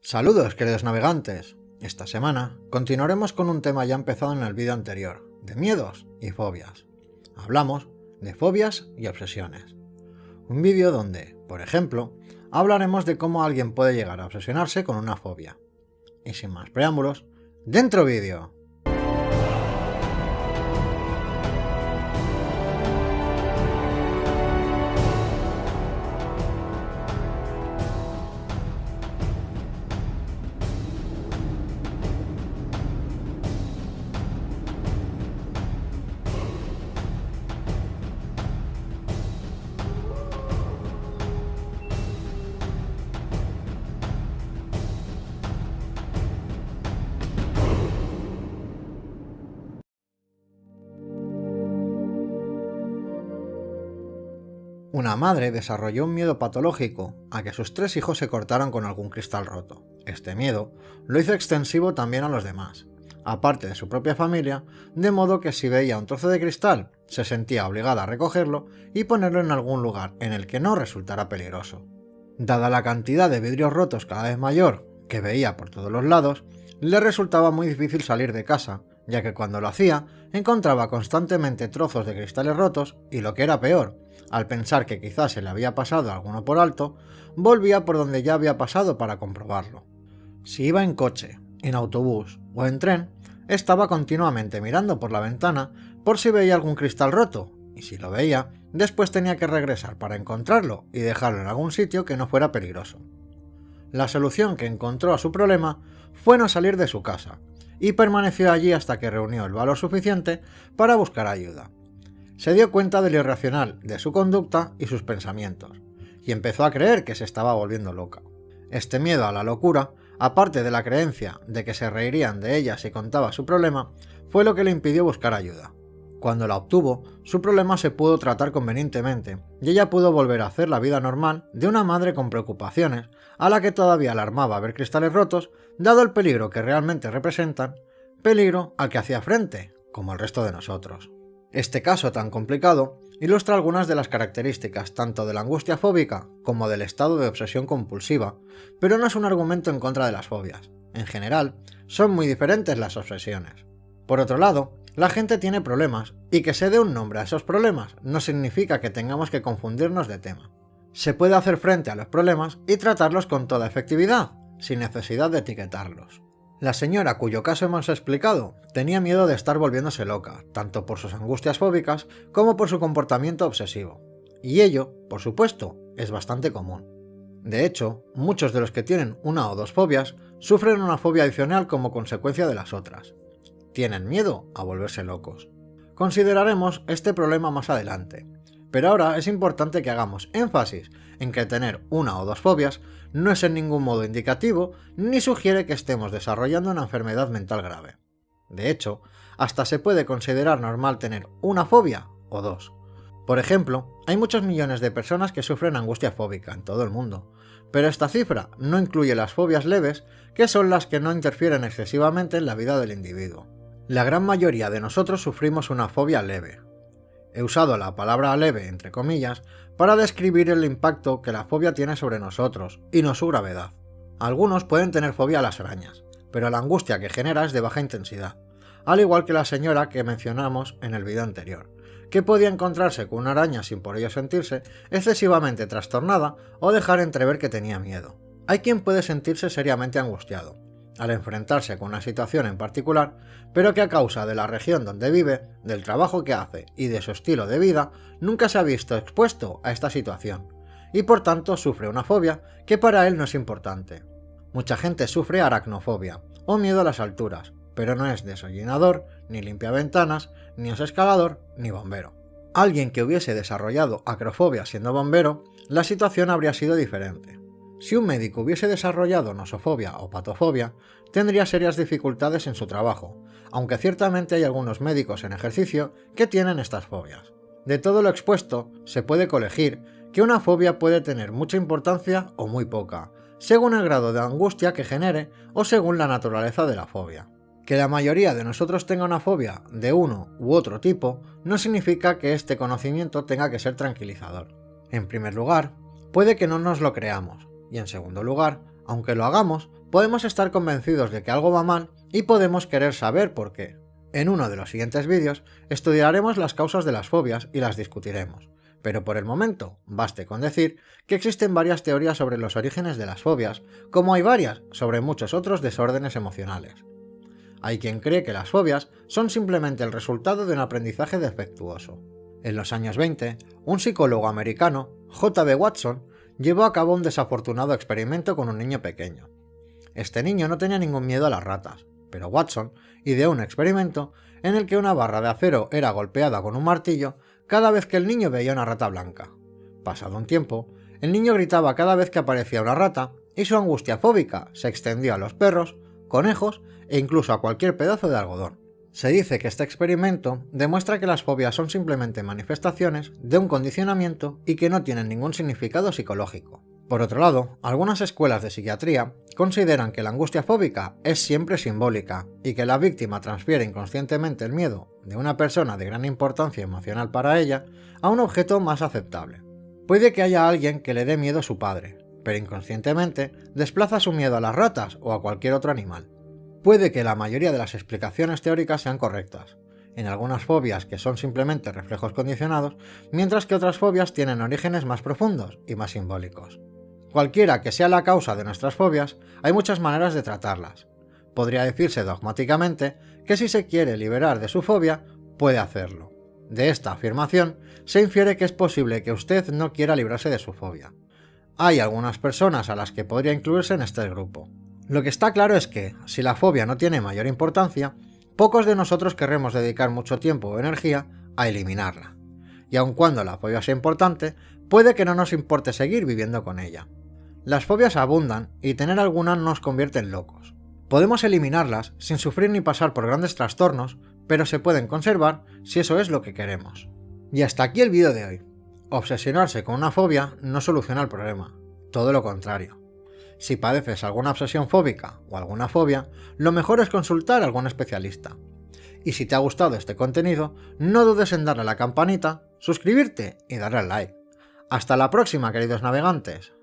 Saludos, queridos navegantes. Esta semana continuaremos con un tema ya empezado en el vídeo anterior, de miedos y fobias. Hablamos de fobias y obsesiones. Un vídeo donde, por ejemplo, hablaremos de cómo alguien puede llegar a obsesionarse con una fobia. Y sin más preámbulos, ¡dentro vídeo! Una madre desarrolló un miedo patológico a que sus 3 hijos se cortaran con algún cristal roto. Este miedo lo hizo extensivo también a los demás, aparte de su propia familia, de modo que si veía un trozo de cristal, se sentía obligada a recogerlo y ponerlo en algún lugar en el que no resultara peligroso. Dada la cantidad de vidrios rotos cada vez mayor que veía por todos los lados, le resultaba muy difícil salir de casa, ya que cuando lo hacía, encontraba constantemente trozos de cristales rotos y, lo que era peor, al pensar que quizás se le había pasado alguno por alto, volvía por donde ya había pasado para comprobarlo. Si iba en coche, en autobús o en tren, estaba continuamente mirando por la ventana por si veía algún cristal roto, y si lo veía, después tenía que regresar para encontrarlo y dejarlo en algún sitio que no fuera peligroso. La solución que encontró a su problema fue no salir de su casa, y permaneció allí hasta que reunió el valor suficiente para buscar ayuda. Se dio cuenta de lo irracional de su conducta y sus pensamientos, y empezó a creer que se estaba volviendo loca. Este miedo a la locura, aparte de la creencia de que se reirían de ella si contaba su problema, fue lo que le impidió buscar ayuda. Cuando la obtuvo, su problema se pudo tratar convenientemente, y ella pudo volver a hacer la vida normal de una madre con preocupaciones, a la que todavía alarmaba ver cristales rotos, dado el peligro que realmente representan, peligro al que hacía frente, como el resto de nosotros. Este caso tan complicado ilustra algunas de las características tanto de la angustia fóbica como del estado de obsesión compulsiva, pero no es un argumento en contra de las fobias. En general, son muy diferentes las obsesiones. Por otro lado, la gente tiene problemas, y que se dé un nombre a esos problemas no significa que tengamos que confundirnos de tema. Se puede hacer frente a los problemas y tratarlos con toda efectividad, sin necesidad de etiquetarlos. La señora cuyo caso hemos explicado tenía miedo de estar volviéndose loca, tanto por sus angustias fóbicas como por su comportamiento obsesivo. Y ello, por supuesto, es bastante común. De hecho, muchos de los que tienen una o dos fobias sufren una fobia adicional como consecuencia de las otras. Tienen miedo a volverse locos. Consideraremos este problema más adelante, pero ahora es importante que hagamos énfasis en que tener una o dos fobias no es en ningún modo indicativo ni sugiere que estemos desarrollando una enfermedad mental grave. De hecho, hasta se puede considerar normal tener una fobia o dos. Por ejemplo, hay muchos millones de personas que sufren angustia fóbica en todo el mundo, pero esta cifra no incluye las fobias leves, que son las que no interfieren excesivamente en la vida del individuo. La gran mayoría de nosotros sufrimos una fobia leve. He usado la palabra leve entre comillas para describir el impacto que la fobia tiene sobre nosotros, y no su gravedad. Algunos pueden tener fobia a las arañas, pero la angustia que genera es de baja intensidad, al igual que la señora que mencionamos en el vídeo anterior, que podía encontrarse con una araña sin por ello sentirse excesivamente trastornada o dejar entrever que tenía miedo. Hay quien puede sentirse seriamente angustiado al enfrentarse con una situación en particular, pero que a causa de la región donde vive, del trabajo que hace y de su estilo de vida, nunca se ha visto expuesto a esta situación, y por tanto sufre una fobia que para él no es importante. Mucha gente sufre aracnofobia, o miedo a las alturas, pero no es desollinador, ni limpiaventanas, ni es escalador, ni bombero. Alguien que hubiese desarrollado acrofobia siendo bombero, la situación habría sido diferente. Si un médico hubiese desarrollado nosofobia o patofobia, tendría serias dificultades en su trabajo, aunque ciertamente hay algunos médicos en ejercicio que tienen estas fobias. De todo lo expuesto, se puede colegir que una fobia puede tener mucha importancia o muy poca, según el grado de angustia que genere o según la naturaleza de la fobia. Que la mayoría de nosotros tenga una fobia de uno u otro tipo no significa que este conocimiento tenga que ser tranquilizador. En primer lugar, puede que no nos lo creamos, y en segundo lugar, aunque lo hagamos, podemos estar convencidos de que algo va mal y podemos querer saber por qué. En uno de los siguientes vídeos estudiaremos las causas de las fobias y las discutiremos, pero por el momento baste con decir que existen varias teorías sobre los orígenes de las fobias, como hay varias sobre muchos otros desórdenes emocionales. Hay quien cree que las fobias son simplemente el resultado de un aprendizaje defectuoso. En los años 20, un psicólogo americano, J.B. Watson, llevó a cabo un desafortunado experimento con un niño pequeño. Este niño no tenía ningún miedo a las ratas, pero Watson ideó un experimento en el que una barra de acero era golpeada con un martillo cada vez que el niño veía una rata blanca. Pasado un tiempo, el niño gritaba cada vez que aparecía una rata y su angustia fóbica se extendió a los perros, conejos e incluso a cualquier pedazo de algodón. Se dice que este experimento demuestra que las fobias son simplemente manifestaciones de un condicionamiento y que no tienen ningún significado psicológico. Por otro lado, algunas escuelas de psiquiatría consideran que la angustia fóbica es siempre simbólica y que la víctima transfiere inconscientemente el miedo de una persona de gran importancia emocional para ella a un objeto más aceptable. Puede que haya alguien que le dé miedo a su padre, pero inconscientemente desplaza su miedo a las ratas o a cualquier otro animal. Puede que la mayoría de las explicaciones teóricas sean correctas, en algunas fobias que son simplemente reflejos condicionados, mientras que otras fobias tienen orígenes más profundos y más simbólicos. Cualquiera que sea la causa de nuestras fobias, hay muchas maneras de tratarlas. Podría decirse dogmáticamente que si se quiere liberar de su fobia, puede hacerlo. De esta afirmación se infiere que es posible que usted no quiera librarse de su fobia. Hay algunas personas a las que podría incluirse en este grupo. Lo que está claro es que, si la fobia no tiene mayor importancia, pocos de nosotros querremos dedicar mucho tiempo o energía a eliminarla. Y aun cuando la fobia sea importante, puede que no nos importe seguir viviendo con ella. Las fobias abundan y tener alguna no nos convierte en locos. Podemos eliminarlas sin sufrir ni pasar por grandes trastornos, pero se pueden conservar si eso es lo que queremos. Y hasta aquí el vídeo de hoy. Obsesionarse con una fobia no soluciona el problema, todo lo contrario. Si padeces alguna obsesión fóbica o alguna fobia, lo mejor es consultar a algún especialista. Y si te ha gustado este contenido, no dudes en darle a la campanita, suscribirte y darle al like. Hasta la próxima, queridos navegantes.